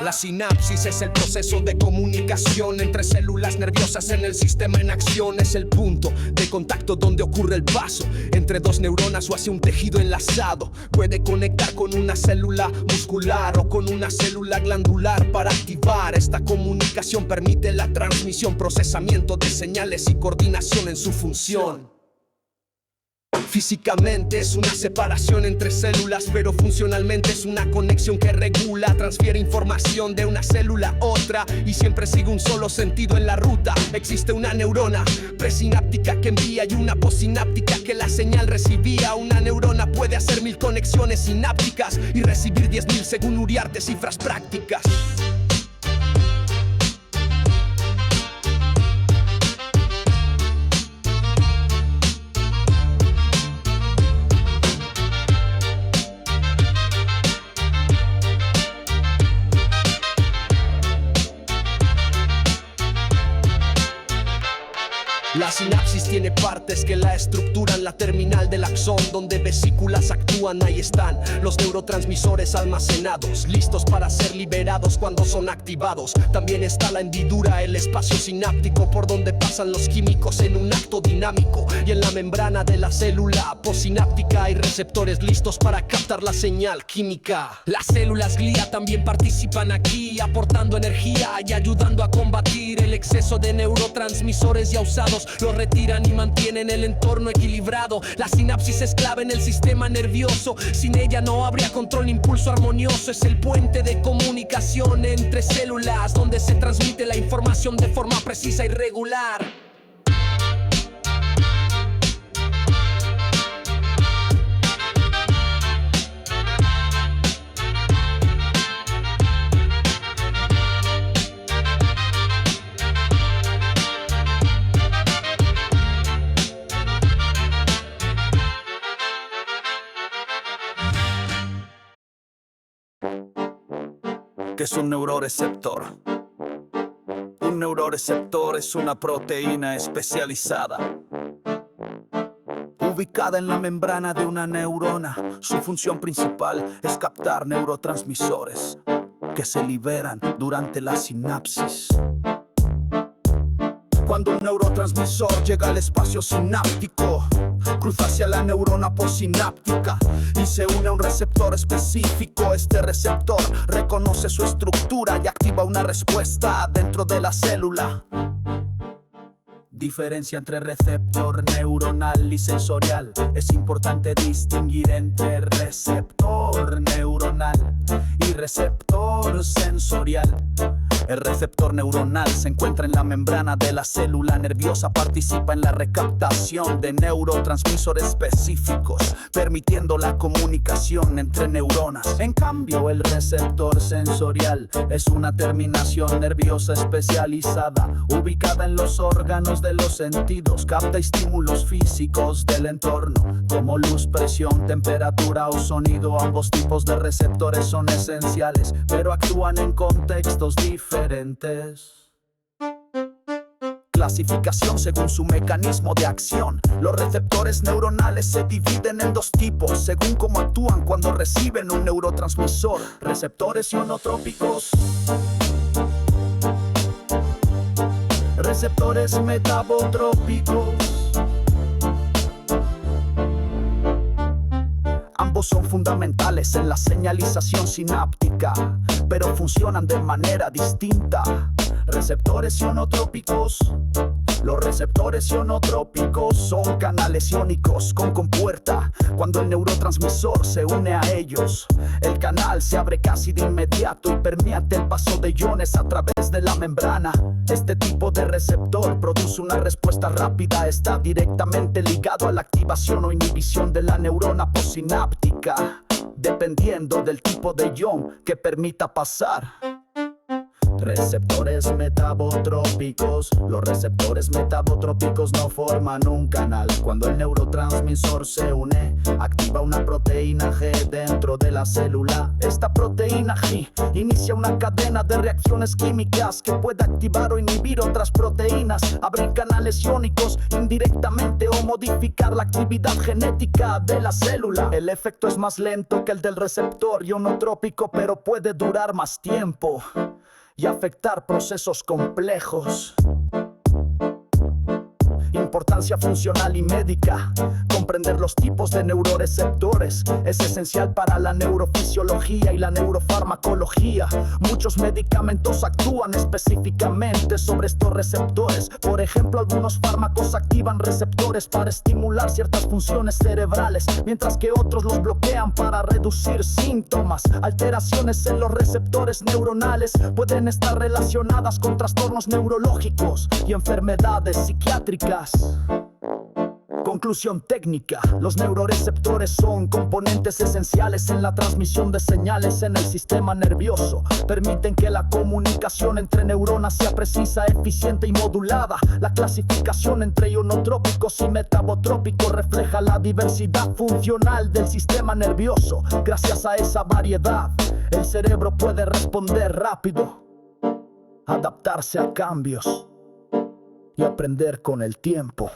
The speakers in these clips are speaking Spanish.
La sinapsis es el proceso de comunicación entre células nerviosas en el sistema en acción. Es el punto de contacto donde ocurre el paso entre dos neuronas o hacia un tejido enlazado. Puede conectar con una célula muscular o con una célula glandular. Para activar esta comunicación permite la transmisión, procesamiento de señales y coordinación en su función. Físicamente es una separación entre células, pero funcionalmente es una conexión que regula, transfiere información de una célula a otra y siempre sigue un solo sentido en la ruta. Existe una neurona presináptica que envía y una postsináptica que la señal recibía. Una neurona puede hacer 1000 conexiones sinápticas y recibir 10.000 según Uriarte, cifras prácticas. La sinapsis tiene partes que la estructuran. La terminal del axón, donde vesículas actúan, ahí están los neurotransmisores almacenados, listos para ser liberados cuando son activados. También está la hendidura, el espacio sináptico por donde pasan los químicos en un acto dinámico. Y en la membrana de la célula postsináptica hay receptores listos para captar la señal química. Las células glía también participan aquí, aportando energía y ayudando a combatir el exceso de neurotransmisores ya usados. Los retiran y mantienen el entorno equilibrado. La sinapsis es clave en el sistema nervioso. Sin ella no habría control ni impulso armonioso. Es el puente de comunicación entre células, donde se transmite la información de forma precisa y regular. ¿Qué es un neuroreceptor? Un neuroreceptor es una proteína especializada ubicada en la membrana de una neurona. Su función principal es captar neurotransmisores que se liberan durante la sinapsis. Cuando un neurotransmisor llega al espacio sináptico, cruza hacia la neurona postsináptica y se une a un receptor específico. Este receptor reconoce su estructura y activa una respuesta dentro de la célula. Diferencia entre receptor neuronal y sensorial. Es importante distinguir entre receptor neuronal y receptor sensorial. El receptor neuronal se encuentra en la membrana de la célula nerviosa, participa en la recaptación de neurotransmisores específicos, permitiendo la comunicación entre neuronas. En cambio, el receptor sensorial es una terminación nerviosa especializada, ubicada en los órganos de los sentidos. Capta estímulos físicos del entorno, como luz, presión, temperatura o sonido. Ambos tipos de receptores son esenciales, pero actúan en contextos diferentes. Clasificación según su mecanismo de acción. Los receptores neuronales se dividen en dos tipos, según cómo actúan cuando reciben un neurotransmisor: receptores ionotrópicos, receptores metabotrópicos. Ambos son fundamentales en la señalización sináptica, pero funcionan de manera distinta. Receptores ionotrópicos. Los receptores ionotrópicos son canales iónicos con compuerta. Cuando el neurotransmisor se une a ellos, el canal se abre casi de inmediato y permite el paso de iones a través de la membrana. Este tipo de receptor produce una respuesta rápida. Está directamente ligado a la activación o inhibición de la neurona postsináptica, dependiendo del tipo de ion que permita pasar. Receptores metabotrópicos. Los receptores metabotrópicos no forman un canal. Cuando el neurotransmisor se une, activa una proteína G dentro de la célula. Esta proteína G inicia una cadena de reacciones químicas que puede activar o inhibir otras proteínas, abrir canales iónicos indirectamente o modificar la actividad genética de la célula. El efecto es más lento que el del receptor ionotrópico, pero puede durar más tiempo y afectar procesos complejos. Importancia funcional y médica. Comprender los tipos de neuroreceptores es esencial para la neurofisiología y la neurofarmacología. Muchos medicamentos actúan específicamente sobre estos receptores. Por ejemplo, algunos fármacos activan receptores para estimular ciertas funciones cerebrales, mientras que otros los bloquean para reducir síntomas. Alteraciones en los receptores neuronales pueden estar relacionadas con trastornos neurológicos y enfermedades psiquiátricas. Conclusión técnica: los neuroreceptores son componentes esenciales en la transmisión de señales en el sistema nervioso. Permiten que la comunicación entre neuronas sea precisa, eficiente y modulada. La clasificación entre ionotrópicos y metabotrópicos refleja la diversidad funcional del sistema nervioso. Gracias a esa variedad, el cerebro puede responder rápido, adaptarse a cambios y aprender con el tiempo.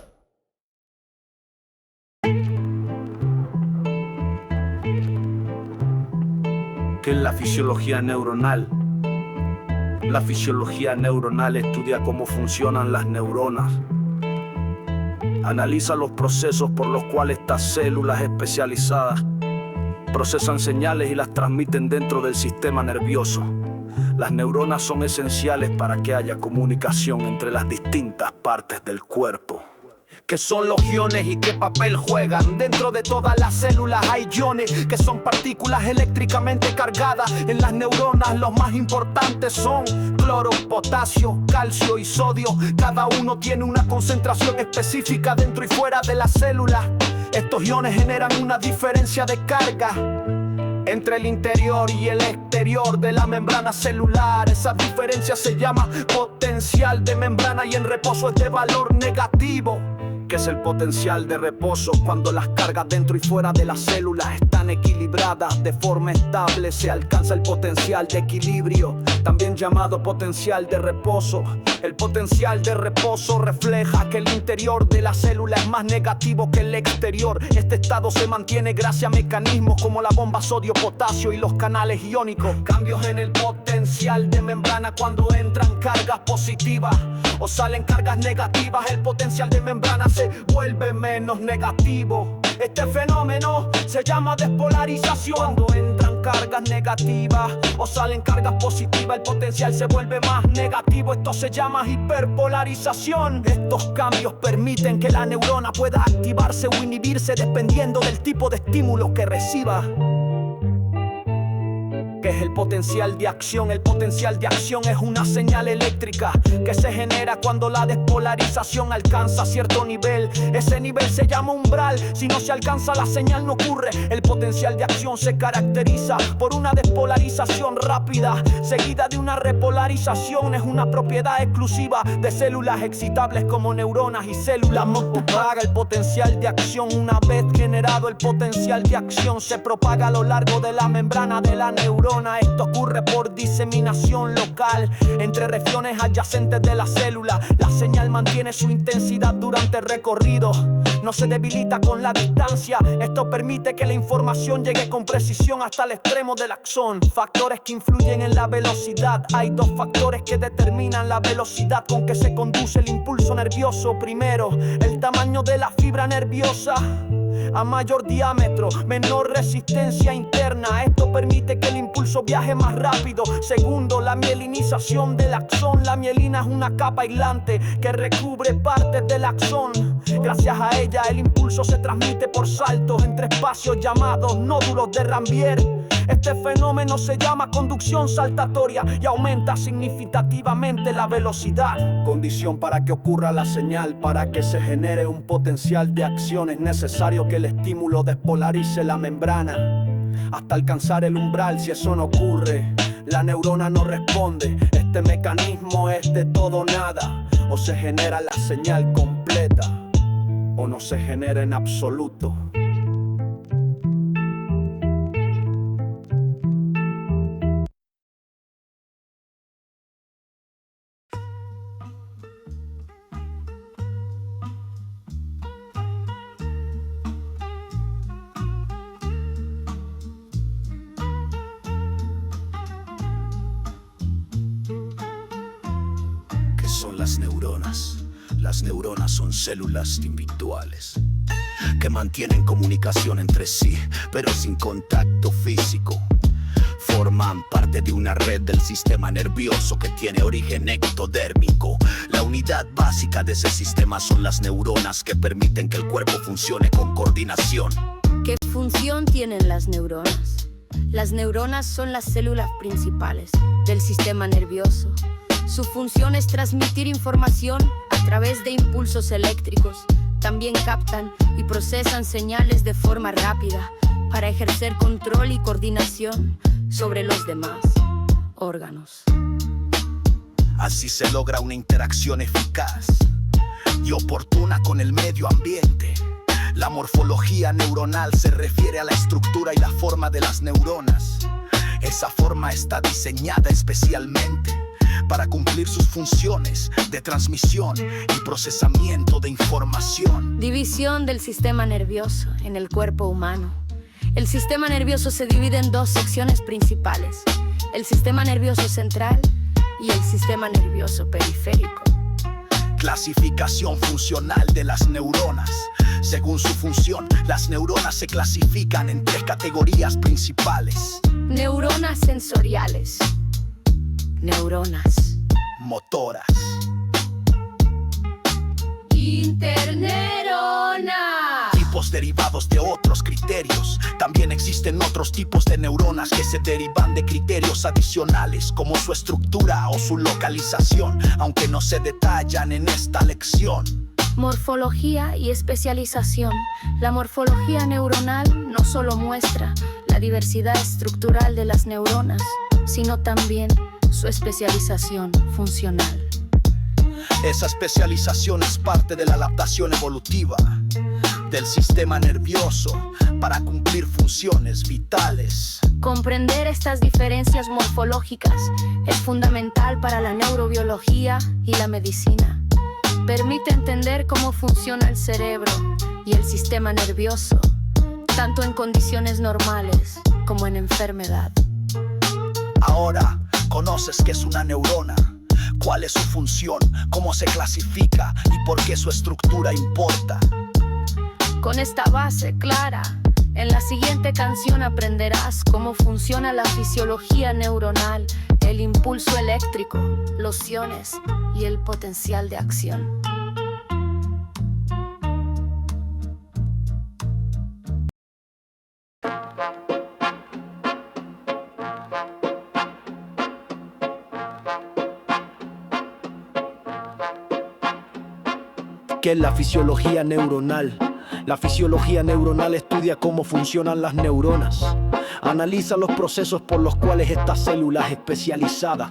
¿Qué es la fisiología neuronal? La fisiología neuronal estudia cómo funcionan las neuronas. Analiza los procesos por los cuales estas células especializadas procesan señales y las transmiten dentro del sistema nervioso. Las neuronas son esenciales para que haya comunicación entre las distintas partes del cuerpo. ¿Qué son los iones y qué papel juegan? Dentro de todas las células hay iones, que son partículas eléctricamente cargadas. En las neuronas los más importantes son cloro, potasio, calcio y sodio. Cada uno tiene una concentración específica dentro y fuera de la célula. Estos iones generan una diferencia de carga entre el interior y el exterior de la membrana celular. Esa diferencia se llama potencial de membrana y en reposo es de valor negativo. ¿Qué es el potencial de reposo? Cuando las cargas dentro y fuera de la célula están equilibradas de forma estable, se alcanza el potencial de equilibrio, también llamado potencial de reposo. El potencial de reposo refleja que el interior de la célula es más negativo que el exterior. Este estado se mantiene gracias a mecanismos como la bomba sodio-potasio y los canales iónicos. Cambios en el potencial de membrana cuando entran cargas positivas o salen cargas negativas. El potencial de membrana se vuelve menos negativo. Este fenómeno se llama despolarización. Cuando entran cargas negativas o salen cargas positivas, el potencial se vuelve más negativo. Esto se llama hiperpolarización. Estos cambios permiten que la neurona pueda activarse o inhibirse dependiendo del tipo de estímulo que reciba. ¿Qué es el potencial de acción? El potencial de acción es una señal eléctrica que se genera cuando la despolarización alcanza cierto nivel. Ese nivel se llama umbral. Si no se alcanza, la señal no ocurre. El potencial de acción se caracteriza por una despolarización rápida seguida de una repolarización. Es una propiedad exclusiva de células excitables como neuronas y células motor. Propaga el potencial de acción. Una vez generado el potencial de acción, se propaga a lo largo de la membrana de la neurona. Esto ocurre por diseminación local entre regiones adyacentes de la célula. La señal mantiene su intensidad durante el recorrido, no se debilita con la distancia. Esto permite que la información llegue con precisión hasta el extremo del axón. Factores que influyen en la velocidad. Hay dos factores que determinan la velocidad con que se conduce el impulso nervioso. Primero, el tamaño de la fibra nerviosa. A mayor diámetro, menor resistencia interna. Esto permite que el impulso viaje más rápido. Segundo, la mielinización del axón. La mielina es una capa aislante que recubre partes del axón. Gracias a ella, el impulso se transmite por saltos entre espacios llamados nódulos de Ranvier. Este fenómeno se llama conducción saltatoria y aumenta significativamente la velocidad. Condición para que ocurra la señal. Para que se genere un potencial de acción es necesario que el estímulo despolarice la membrana hasta alcanzar el umbral. Si eso no ocurre, la neurona no responde. Este mecanismo es de todo o nada. O se genera la señal completa, o no se genera en absoluto. Son las neuronas. Las neuronas son células individuales que mantienen comunicación entre sí, pero sin contacto físico. Forman parte de una red del sistema nervioso que tiene origen ectodérmico. La unidad básica de ese sistema son las neuronas, que permiten que el cuerpo funcione con coordinación. ¿Qué función tienen las neuronas? Las neuronas son las células principales del sistema nervioso. Su función es transmitir información a través de impulsos eléctricos. También captan y procesan señales de forma rápida para ejercer control y coordinación sobre los demás órganos. Así se logra una interacción eficaz y oportuna con el medio ambiente. La morfología neuronal se refiere a la estructura y la forma de las neuronas. Esa forma está diseñada especialmente para cumplir sus funciones de transmisión y procesamiento de información. División del sistema nervioso en el cuerpo humano. El sistema nervioso se divide en dos secciones principales: el sistema nervioso central y el sistema nervioso periférico. Clasificación funcional de las neuronas. Según su función, las neuronas se clasifican en 3 categorías principales: neuronas sensoriales, neuronas motoras, interneuronas. Tipos derivados de otros criterios. También existen otros tipos de neuronas que se derivan de criterios adicionales, como su estructura o su localización, aunque no se detallan en esta lección. Morfología y especialización. La morfología neuronal no solo muestra la diversidad estructural de las neuronas, sino también su especialización funcional. Esa especialización es parte de la adaptación evolutiva del sistema nervioso para cumplir funciones vitales. Comprender estas diferencias morfológicas es fundamental para la neurobiología y la medicina. Permite entender cómo funciona el cerebro y el sistema nervioso, tanto en condiciones normales como en enfermedad. Ahora conoces qué es una neurona, cuál es su función, cómo se clasifica y por qué su estructura importa. Con esta base clara, en la siguiente canción aprenderás cómo funciona la fisiología neuronal, el impulso eléctrico, los iones y el potencial de acción. ¿Qué es la fisiología neuronal? La fisiología neuronal estudia cómo funcionan las neuronas. Analiza los procesos por los cuales estas células especializadas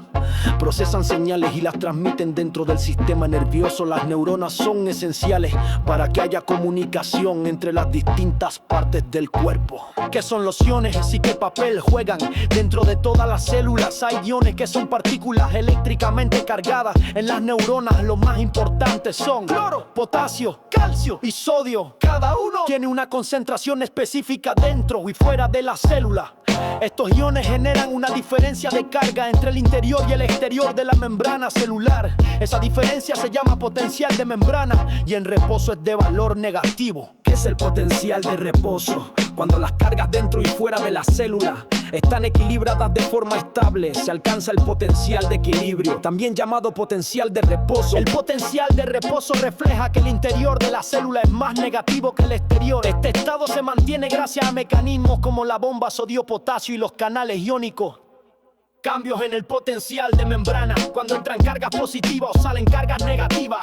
procesan señales y las transmiten dentro del sistema nervioso. Las neuronas son esenciales para que haya comunicación entre las distintas partes del cuerpo. ¿Qué son los iones y qué papel juegan? Dentro de todas las células hay iones que son partículas eléctricamente cargadas. En las neuronas los más importantes son cloro, potasio, calcio y sodio. Cada uno tiene una concentración específica dentro y fuera de la célula. Estos iones generan una diferencia de carga entre el interior y el exterior de la membrana celular. Esa diferencia se llama potencial de membrana y en reposo es de valor negativo. ¿Qué es el potencial de reposo? Cuando las cargas dentro y fuera de la célula están equilibradas de forma estable, se alcanza el potencial de equilibrio, también llamado potencial de reposo. El potencial de reposo refleja que el interior de la célula es más negativo que el exterior. Este estado se mantiene gracias a mecanismos como la bomba sodio-potasio y los canales iónicos. Cambios en el potencial de membrana. Cuando entran cargas positivas o salen cargas negativas,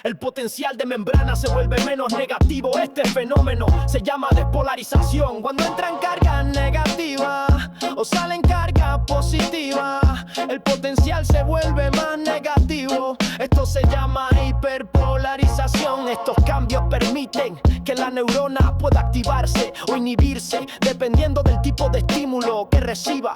el potencial de membrana se vuelve menos negativo. Este fenómeno se llama despolarización. Cuando entran cargas negativas o salen cargas positivas, el potencial se vuelve más negativo. Esto se llama hiperpolarización. Estos cambios permiten que la neurona pueda activarse o inhibirse dependiendo del tipo de estímulo que reciba.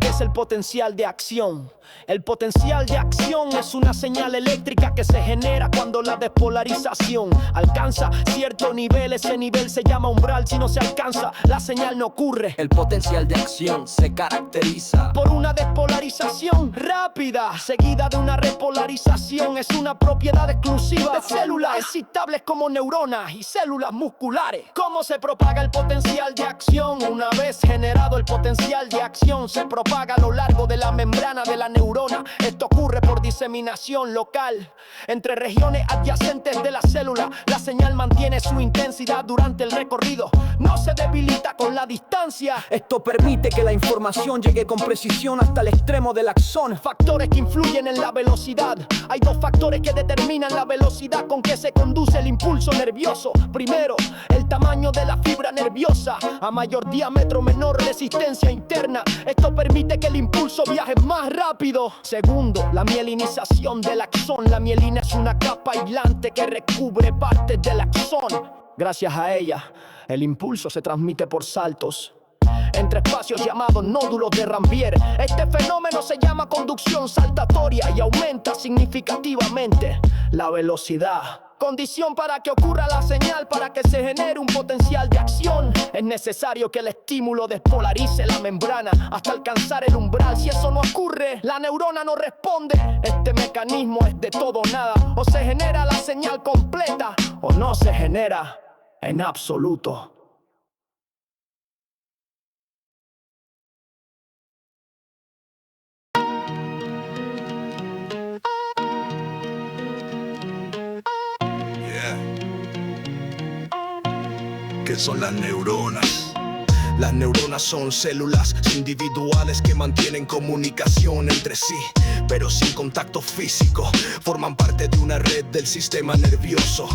Es el potencial de acción. El potencial de acción es una señal eléctrica que se genera cuando la despolarización alcanza cierto nivel. Ese nivel se llama umbral. Si no se alcanza, la señal no ocurre. El potencial de acción se caracteriza por una despolarización rápida, seguida de una repolarización. Es una propiedad exclusiva de células excitables como neuronas y células musculares. ¿Cómo se propaga el potencial de acción? Una vez generado el potencial de acción, se propaga a lo largo de la membrana de la neurona. Esto ocurre por diseminación local entre regiones adyacentes de la célula. La señal mantiene su intensidad durante el recorrido, no se debilita con la distancia. Esto permite que la información llegue con precisión hasta el extremo del axón. Factores que influyen en la velocidad. Hay dos factores que determinan la velocidad con que se conduce el impulso nervioso. Primero, el tamaño de la fibra nerviosa. A mayor diámetro, menor resistencia interna. Esto permite que el impulso viaje más rápido. Segundo, la mielinización del axón. La mielina es una capa aislante que recubre partes del axón. Gracias a ella, el impulso se transmite por saltos entre espacios llamados nódulos de Rambier. Este fenómeno se llama conducción saltatoria y aumenta significativamente la velocidad. Condición para que ocurra la señal. Para que se genere un potencial de acción, es necesario que el estímulo despolarice la membrana hasta alcanzar el umbral. Si eso no ocurre, la neurona no responde. Este mecanismo es de todo o nada. O se genera la señal completa o no se genera en absoluto. ¿Qué son las neuronas? Las neuronas son células individuales que mantienen comunicación entre sí, pero sin contacto físico. Forman parte de una red del sistema nervioso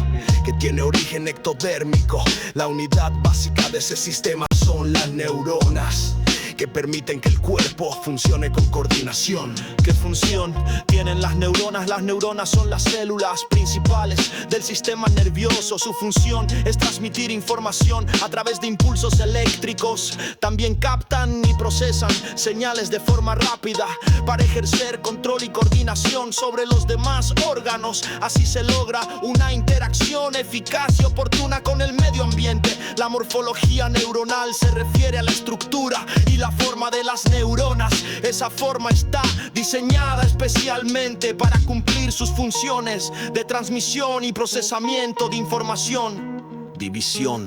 que tiene origen ectodérmico. La unidad básica de ese sistema son las neuronas, que permiten que el cuerpo funcione con coordinación. ¿Qué función tienen las neuronas? Las neuronas son las células principales del sistema nervioso. Su función es transmitir información a través de impulsos eléctricos. También captan y procesan señales de forma rápida para ejercer control y coordinación sobre los demás órganos. Así se logra una interacción eficaz y oportuna con el medio ambiente. La morfología neuronal se refiere a la estructura y la forma de las neuronas. Esa forma está diseñada especialmente para cumplir sus funciones de transmisión y procesamiento de información. División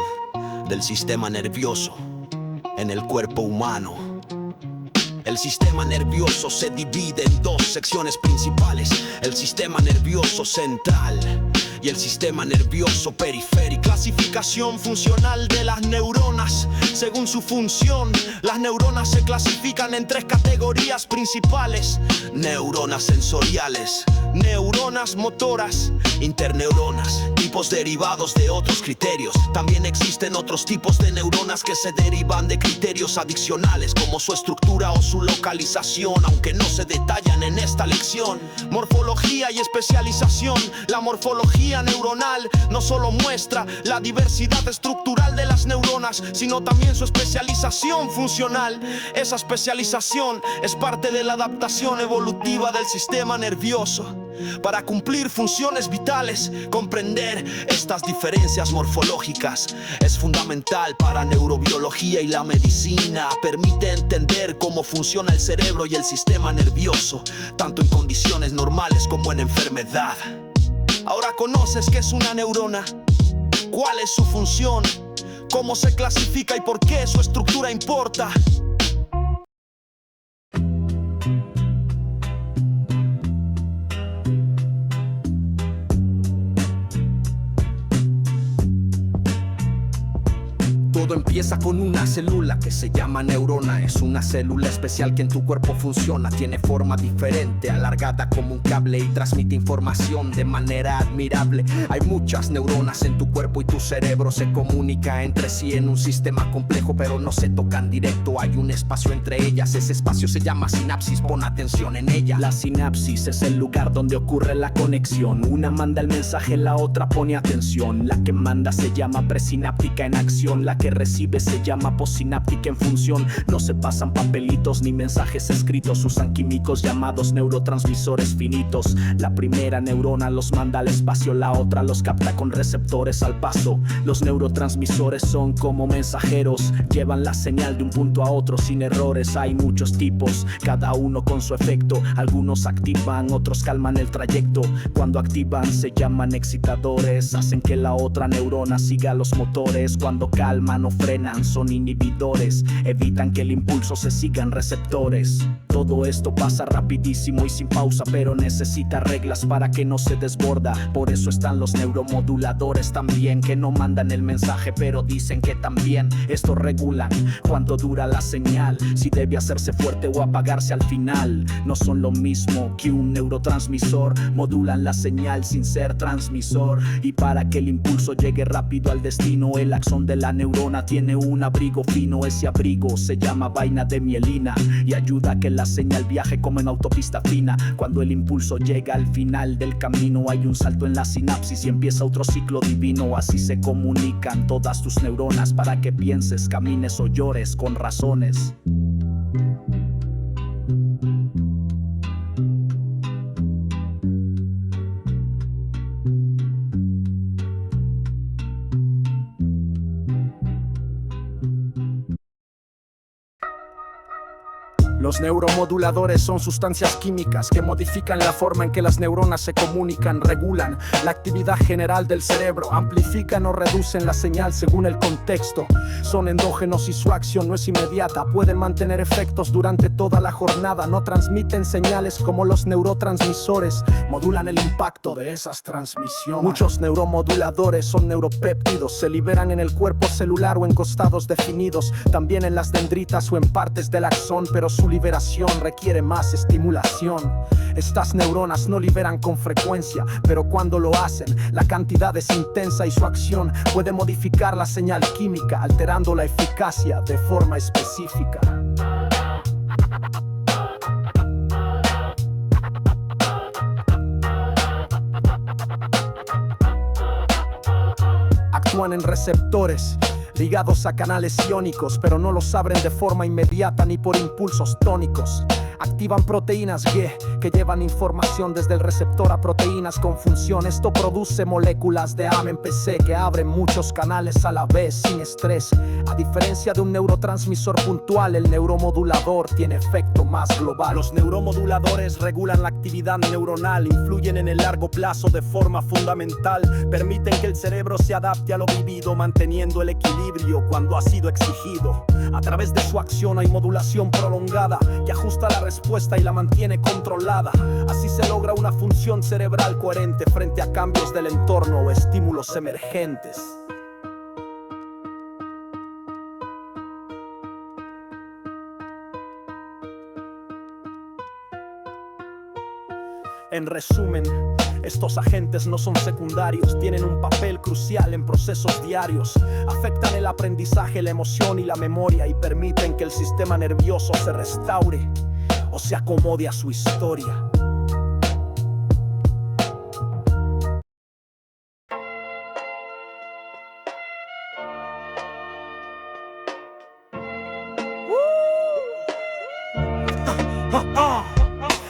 del sistema nervioso en el cuerpo humano. El sistema nervioso se divide en dos secciones principales: el sistema nervioso central y el sistema nervioso periférico. Clasificación funcional de las neuronas. Según su función, las neuronas se clasifican en tres categorías principales: neuronas sensoriales, neuronas motoras, interneuronas, tipos derivados de otros criterios. También existen otros tipos de neuronas que se derivan de criterios adicionales, como su estructura o su localización, aunque no se detallan en esta lección. Morfología y especialización. La morfología neuronal no solo muestra la diversidad estructural de las neuronas, sino también su especialización funcional. Esa especialización es parte de la adaptación evolutiva del sistema nervioso para cumplir funciones vitales. Comprender estas diferencias morfológicas es fundamental para neurobiología y la medicina. Permite entender cómo funciona el cerebro y el sistema nervioso, tanto en condiciones normales como en enfermedad. Ahora conoces qué es una neurona, cuál es su función, cómo se clasifica y por qué su estructura importa. Todo Todo empieza con una célula que se llama neurona. Es una célula especial que en tu cuerpo funciona. Tiene forma diferente, alargada como un cable y transmite información de manera admirable. Hay muchas neuronas en tu cuerpo y tu cerebro se comunica entre sí en un sistema complejo, pero no se tocan directo. Hay un espacio entre ellas, ese espacio se llama sinapsis. Pon atención en ella. La sinapsis es el lugar donde ocurre la conexión. Una manda el mensaje, la otra pone atención. La que manda se llama presináptica en acción, la que recibe se llama postsináptica en función. No se pasan papelitos ni mensajes escritos, usan químicos llamados neurotransmisores finitos. La primera neurona los manda al espacio, la otra los capta con receptores al paso. Los neurotransmisores son como mensajeros, llevan la señal de un punto a otro sin errores. Hay muchos tipos, cada uno con su efecto. Algunos activan, otros calman el trayecto. Cuando activan se llaman excitadores, hacen que la otra neurona siga los motores. Cuando calman o frenan son inhibidores, evitan que el impulso se sigan receptores. Todo esto pasa rapidísimo y sin pausa, pero necesita reglas para que no se desborda. Por eso están los neuromoduladores también, que no mandan el mensaje pero dicen que también. Estos regulan cuánto dura la señal, si debe hacerse fuerte o apagarse al final. No son lo mismo que un neurotransmisor, modulan la señal sin ser transmisor. Y para que el impulso llegue rápido al destino, el axón de la neurona tiene un abrigo fino. Ese abrigo se llama vaina de mielina y ayuda a que la señal viaje como en autopista fina. Cuando el impulso llega al final del camino, hay un salto en la sinapsis y empieza otro ciclo divino. Así se comunican todas tus neuronas para que pienses, camines o llores con razones. Los neuromoduladores son sustancias químicas que modifican la forma en que las neuronas se comunican, regulan la actividad general del cerebro, amplifican o reducen la señal según el contexto. Son endógenos y su acción no es inmediata, pueden mantener efectos durante toda la jornada. No transmiten señales como los neurotransmisores, modulan el impacto de esas transmisiones. Muchos neuromoduladores son neuropéptidos, se liberan en el cuerpo celular o en costados definidos, también en las dendritas o en partes del axón, pero su liberación requiere más estimulación. Estas neuronas no liberan con frecuencia, pero cuando lo hacen, la cantidad es intensa y su acción puede modificar la señal química, alterando la eficacia de forma específica. Actúan en receptores ligados a canales iónicos, pero no los abren de forma inmediata ni por impulsos tónicos. Activan proteínas G que llevan información desde el receptor a proteínas con función. Esto produce moléculas de AMPC que abren muchos canales a la vez sin estrés. A diferencia de un neurotransmisor puntual, el neuromodulador tiene efecto más global. Los neuromoduladores regulan la actividad neuronal, influyen en el largo plazo de forma fundamental, permiten que el cerebro se adapte a lo vivido, manteniendo el equilibrio cuando ha sido exigido. A través de su acción hay modulación prolongada que ajusta la respuesta y la mantiene controlada. Así se logra una función cerebral coherente frente a cambios del entorno o estímulos emergentes. En resumen, estos agentes no son secundarios, tienen un papel crucial en procesos diarios. Afectan el aprendizaje, la emoción y la memoria y permiten que el sistema nervioso se restaure o se acomode a su historia.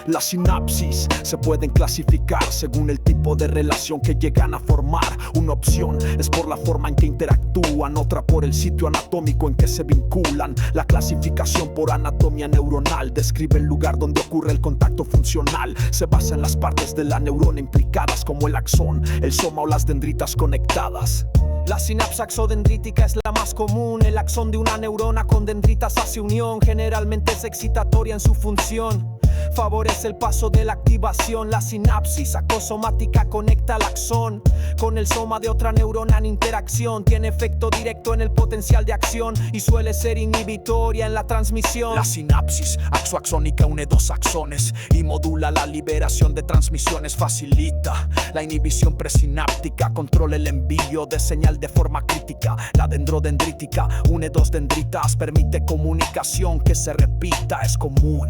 Las sinapsis se pueden clasificar según el tipo de relación que llegan a formar. Una opción es por la forma en que interactúan, otra por el sitio anatómico en que se vinculan. La clasificación por anatomía neuronal describe el lugar donde ocurre el contacto funcional. Se basa en las partes de la neurona implicadas como el axón, el soma o las dendritas conectadas. La sinapsis axodendrítica es la más común. El axón de una neurona con dendritas hace unión. Generalmente es excitatoria en su función. favorece el paso de la activación. La sinapsis acosomática conecta al axón con el soma de otra neurona en interacción. Tiene efecto directo en el potencial de acción y suele ser inhibitoria en la transmisión. La sinapsis axoaxónica une dos axones y modula la liberación de transmisiones. Facilita la inhibición presináptica, controla el envío de señal de forma crítica. La dendrodendrítica une dos dendritas, permite comunicación que se repita. Es común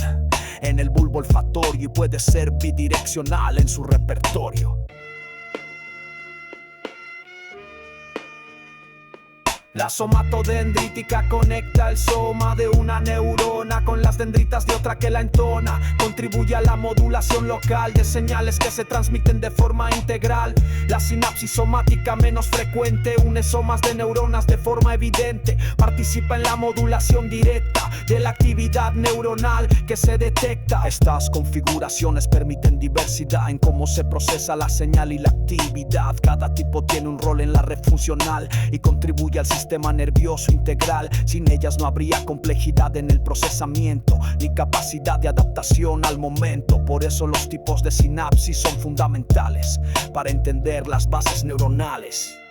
en el bulbo olfatorio y puede ser bidireccional en su repertorio. La somatodendrítica conecta el soma de una neurona con las dendritas de otra que la entona. Contribuye a la modulación local de señales que se transmiten de forma integral. La sinapsis somática menos frecuente une somas de neuronas de forma evidente. Participa en la modulación directa de la actividad neuronal que se detecta. Estas configuraciones permiten diversidad en cómo se procesa la señal y la actividad. Cada tipo tiene un rol en la red funcional y contribuye al sistema nervioso integral. Sin ellas no habría complejidad en el procesamiento ni capacidad de adaptación al momento. Por eso los tipos de sinapsis son fundamentales para entender las bases neuronales.